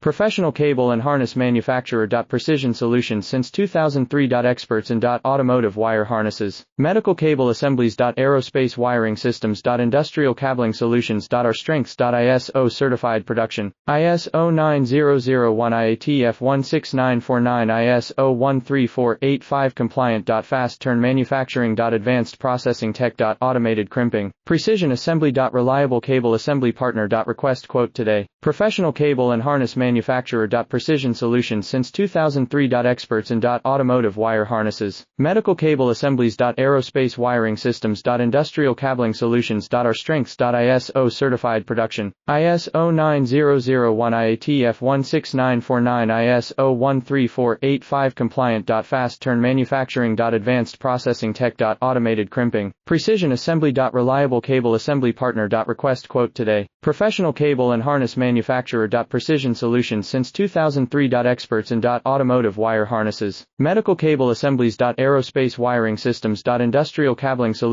Professional cable and harness manufacturer. Precision Solutions since 2003. Experts in automotive wire harnesses, medical cable assemblies. Aerospace wiring systems. Industrial cabling solutions. Our strengths. ISO certified production, ISO 9001 IATF 16949 ISO 13485 compliant. Fast turn manufacturing. Advanced processing tech. Automated crimping, precision assembly. Reliable cable assembly partner. Request quote today. Professional cable and harness manufacturer. Precision Solutions since 2003. Experts in automotive wire harnesses, medical cable assemblies. Aerospace wiring systems. Industrial cabling solutions. Our strengths. ISO certified production, ISO 9001 IATF 16949 ISO 13485 compliant. Fast turn manufacturing. Advanced processing tech. Automated crimping, precision assembly. Reliable cable assembly partner. Request quote today. Professional cable and harness manufacturer. Precision Solutions since 2003. Experts in automotive wire harnesses, medical cable assemblies. Aerospace wiring systems. Industrial cabling solutions.